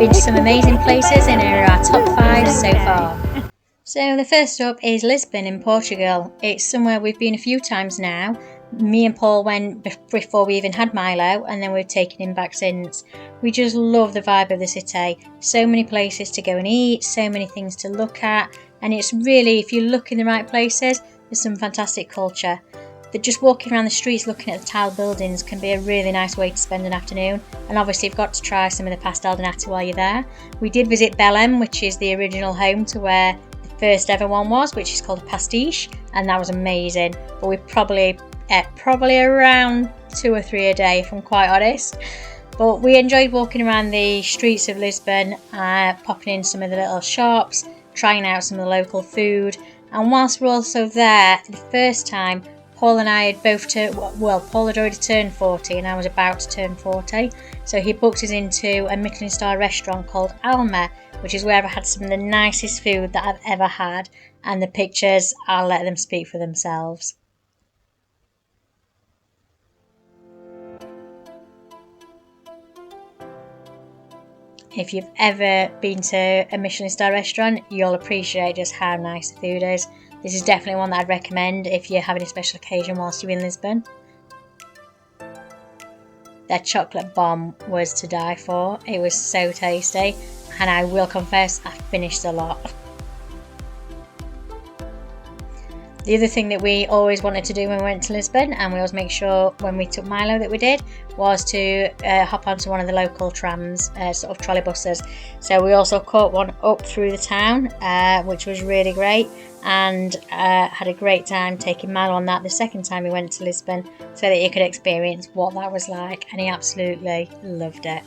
been to some amazing places and here are our top 5 so far. So the first up is Lisbon in Portugal. It's somewhere we've been a few times now. Me and Paul went before we even had Milo, and then we've taken him back since. We just love the vibe of the city. So many places to go and eat, so many things to look at, and it's really, if you look in the right places, there's some fantastic culture. That just walking around the streets looking at the tiled buildings can be a really nice way to spend an afternoon, and obviously you've got to try some of the pastel de nata while you're there. We did visit Belém, which is the original home to where the first ever one was, which is called a pastiche, and that was amazing. But we probably ate around 2 or 3 a day, if I'm quite honest. But we enjoyed walking around the streets of Lisbon, popping in some of the little shops, trying out some of the local food. And whilst we're also there, for the first time, Paul and I had both Paul had already turned 40 and I was about to turn 40. So he booked us into a Michelin star restaurant called Alma, which is where I had some of the nicest food that I've ever had. And the pictures, I'll let them speak for themselves. If you've ever been to a Michelin star restaurant, you'll appreciate just how nice the food is. This is definitely one that I'd recommend if you're having a special occasion whilst you're in Lisbon. Their chocolate bomb was to die for. It was so tasty, and I will confess I finished a lot. The other thing that we always wanted to do when we went to Lisbon, and we always make sure when we took Milo that we did, was to hop onto one of the local trams, sort of trolley buses. So we also caught one up through the town, which was really great, and had a great time taking Milo on that the second time we went to Lisbon, so that he could experience what that was like, and he absolutely loved it.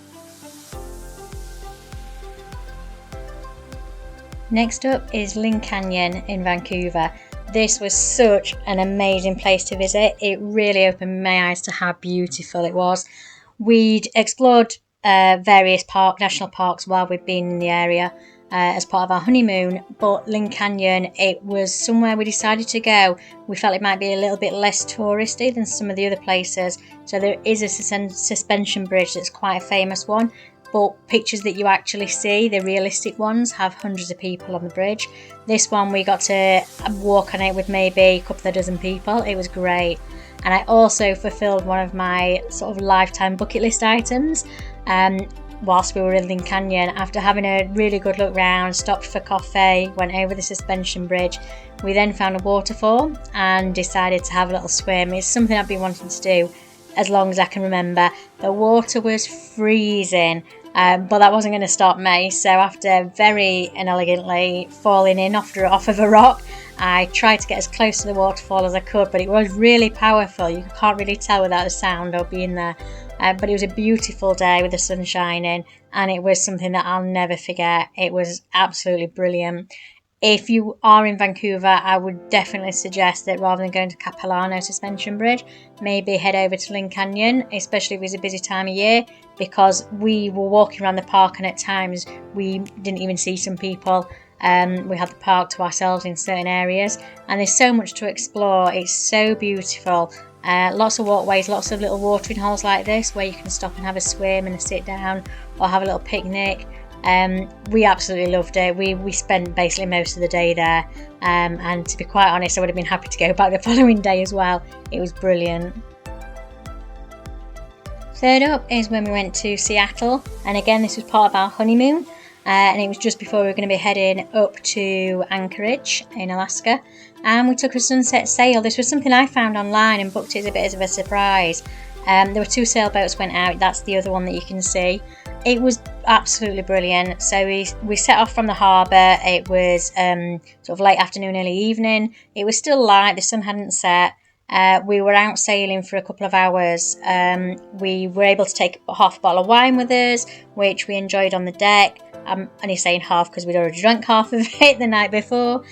Next up is Lynn Canyon in Vancouver. This was such an amazing place to visit. It really opened my eyes to how beautiful it was. We'd explored various national parks while we'd been in the area as part of our honeymoon, but Lynn Canyon, it was somewhere we decided to go. We felt it might be a little bit less touristy than some of the other places. So there is a suspension bridge that's quite a famous one, but pictures that you actually see, the realistic ones, have hundreds of people on the bridge. This one we got to walk on it with maybe a couple of dozen people. It was great. And I also fulfilled one of my sort of lifetime bucket list items whilst we were in Lynn Canyon. After having a really good look round, stopped for coffee, went over the suspension bridge, we then found a waterfall and decided to have a little swim. It's something I've been wanting to do as long as I can remember. The water was freezing, but that wasn't going to stop me. So after very inelegantly falling in off of a rock, I tried to get as close to the waterfall as I could, but it was really powerful. You can't really tell without the sound or being there. But it was a beautiful day with the sun shining, and it was something that I'll never forget. It was absolutely brilliant. If you are in Vancouver, I would definitely suggest that rather than going to Capilano Suspension Bridge, maybe head over to Lynn Canyon, especially if it's a busy time of year, because we were walking around the park and at times we didn't even see some people. We had the park to ourselves in certain areas, and there's so much to explore. It's so beautiful. Lots of walkways, lots of little watering holes like this where you can stop and have a swim and a sit down or have a little picnic. We absolutely loved it. We spent basically most of the day there, and to be quite honest, I would have been happy to go back the following day as well. It was brilliant. Third up is when we went to Seattle, and again this was part of our honeymoon, and it was just before we were going to be heading up to Anchorage in Alaska, and we took a sunset sail. This was something I found online and booked it as a bit of a surprise. There were 2 sailboats went out. That's the other one that you can see. It was absolutely brilliant. So we set off from the harbour. It was sort of late afternoon, early evening. It was still light. The sun hadn't set. We were out sailing for a couple of hours. We were able to take half a bottle of wine with us, which we enjoyed on the deck. I'm only saying half because we'd already drunk half of it the night before.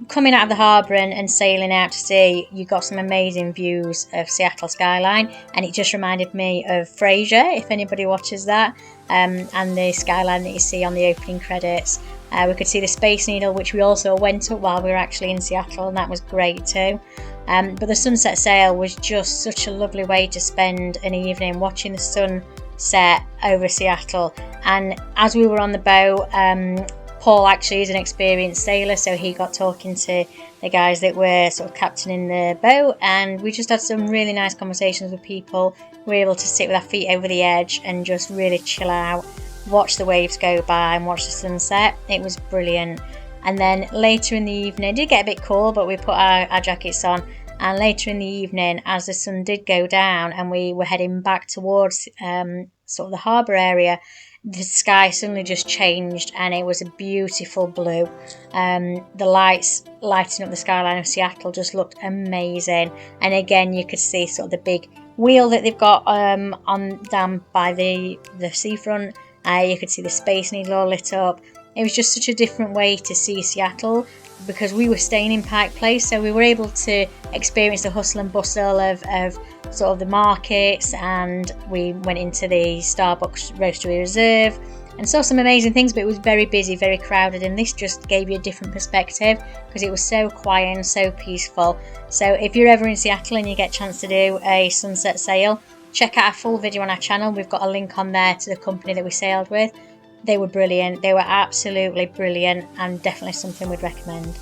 Coming out of the harbour and sailing out to sea, you got some amazing views of Seattle skyline, and it just reminded me of Frasier, if anybody watches that, and the skyline that you see on the opening credits. We could see the Space Needle, which we also went up while we were actually in Seattle, and that was great too. But the sunset sail was just such a lovely way to spend an evening watching the sun set over Seattle, And as we were on the boat, Paul actually is an experienced sailor, so he got talking to the guys that were sort of captaining the boat, and we just had some really nice conversations with people. We were able to sit with our feet over the edge and just really chill out, watch the waves go by and watch the sunset. It was brilliant. And then later in the evening, it did get a bit cool, but we put our jackets on. And later in the evening, as the sun did go down and we were heading back towards sort of the harbour area, the sky suddenly just changed and it was a beautiful blue. The lights lighting up the skyline of Seattle just looked amazing. And again, you could see sort of the big wheel that they've got on down by the seafront. You could see the Space Needle all lit up. It was just such a different way to see Seattle, because we were staying in Pike Place, so we were able to experience the hustle and bustle of sort of the markets, and we went into the Starbucks Roastery Reserve and saw some amazing things, but it was very busy, very crowded, and this just gave you a different perspective because it was so quiet and so peaceful. So if you're ever in Seattle and you get a chance to do a sunset sail, check out our full video on our channel. We've got a link on there to the company that we sailed with. They were brilliant. They were absolutely brilliant, and definitely something we'd recommend.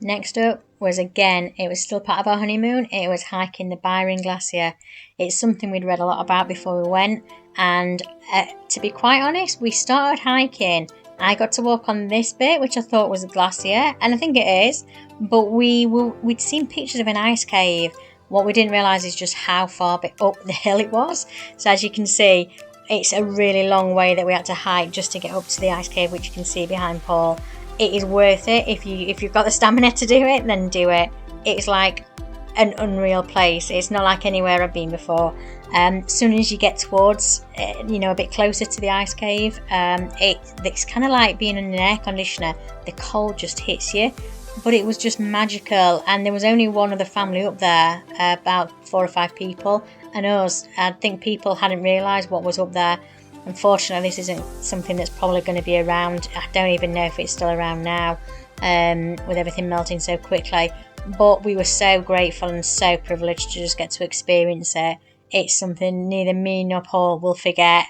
Next up was, again, it was still part of our honeymoon. It was hiking the Byron Glacier. It's something we'd read a lot about before we went, and to be quite honest, we started hiking. I got to walk on this bit, which I thought was a glacier, and I think it is, but we'd seen pictures of an ice cave. What we didn't realise is just how far up the hill it was. So as you can see, it's a really long way that we had to hike just to get up to the ice cave, which you can see behind Paul. It is worth it. If you've got the stamina to do it, then do it. It's like an unreal place. It's not like anywhere I've been before. Soon as you get towards, a bit closer to the ice cave, it's kind of like being in an air conditioner. The cold just hits you, but it was just magical. And there was only one other family up there, about 4 or 5 people, and us. I think people hadn't realised what was up there. Unfortunately, this isn't something that's probably going to be around. I don't even know if it's still around now, with everything melting so quickly. But we were so grateful and so privileged to just get to experience it. It's something neither me nor Paul will forget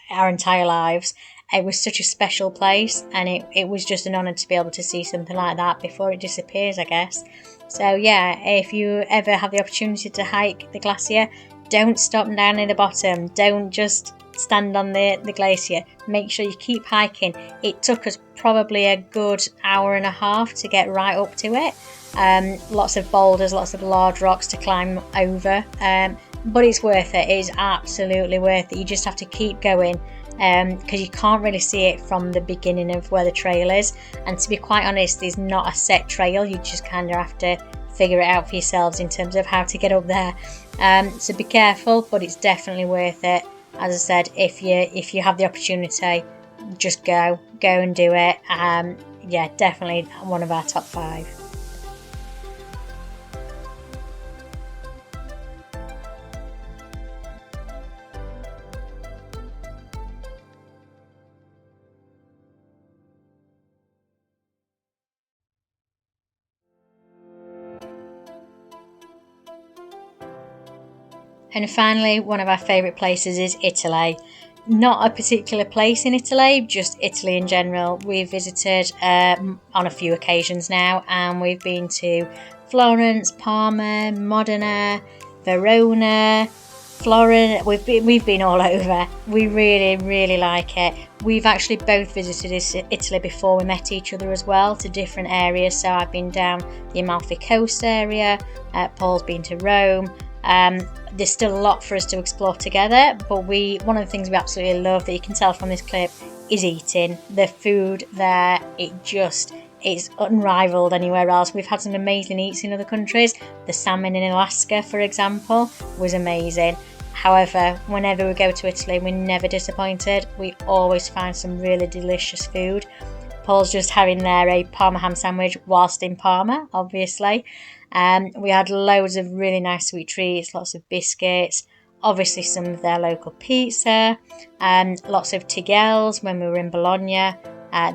our entire lives. It was such a special place, and it was just an honour to be able to see something like that before it disappears, I guess. So yeah, if you ever have the opportunity to hike the glacier, don't stop down near the bottom. Don't just stand on the glacier. Make sure you keep hiking. It took us probably a good hour and a half to get right up to it. Lots of boulders, lots of large rocks to climb over, but it's worth it. It is absolutely worth it. You just have to keep going, because you can't really see it from the beginning of where the trail is, and to be quite honest, there's not a set trail. You just kind of have to figure it out for yourselves in terms of how to get up there. So be careful, but it's definitely worth it. As I said, if you have the opportunity, just go and do it. Yeah, definitely one of our top 5. And finally, one of our favourite places is Italy. Not a particular place in Italy, just Italy in general. We've visited on a few occasions now, and we've been to Florence, Parma, Modena, Verona, Florence. We've been all over. We really, really like it. We've actually both visited Italy before we met each other as well, to different areas. So I've been down the Amalfi Coast area, Paul's been to Rome. There's still a lot for us to explore together, but one of the things we absolutely love, that you can tell from this clip, is eating. The food there, it's unrivaled anywhere else. We've had some amazing eats in other countries. The salmon in Alaska, for example, was amazing. However, whenever we go to Italy, we're never disappointed. We always find some really delicious food. Paul's just having there a Parma ham sandwich whilst in Parma, obviously. We had loads of really nice sweet treats, lots of biscuits, obviously some of their local pizza, lots of tigelles when we were in Bologna.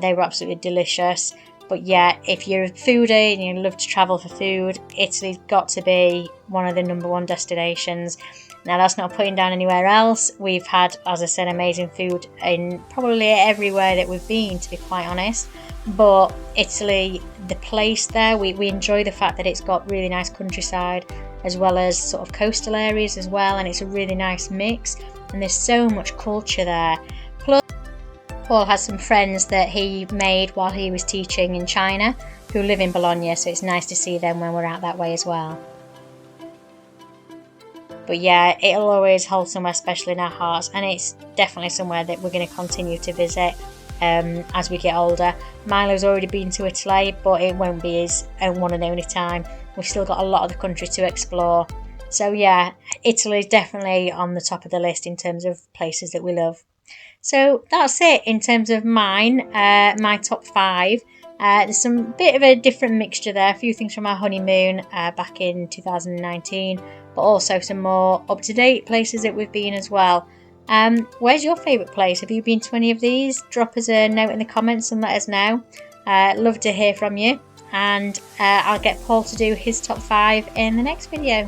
They were absolutely delicious. But yeah, if you're a foodie and you love to travel for food, Italy's got to be one of the #1 destinations. Now, that's not putting down anywhere else. We've had, as I said, amazing food in probably everywhere that we've been, to be quite honest. But Italy, the place there, we enjoy the fact that it's got really nice countryside as well as sort of coastal areas as well, and it's a really nice mix, and there's so much culture there. Plus, Paul has some friends that he made while he was teaching in China who live in Bologna, so it's nice to see them when we're out that way as well. But yeah, it'll always hold somewhere special in our hearts, and it's definitely somewhere that we're going to continue to visit as we get older. Milo's already been to Italy, but it won't be his one and only time. We've still got a lot of the country to explore. So yeah, Italy's definitely on the top of the list in terms of places that we love. So that's it in terms of mine, my top 5. There's some bit of a different mixture there, a few things from our honeymoon back in 2019, but also some more up-to-date places that we've been as well. Where's your favourite place? Have you been to any of these? Drop us a note in the comments and let us know. Love to hear from you, and I'll get Paul to do his top 5 in the next video.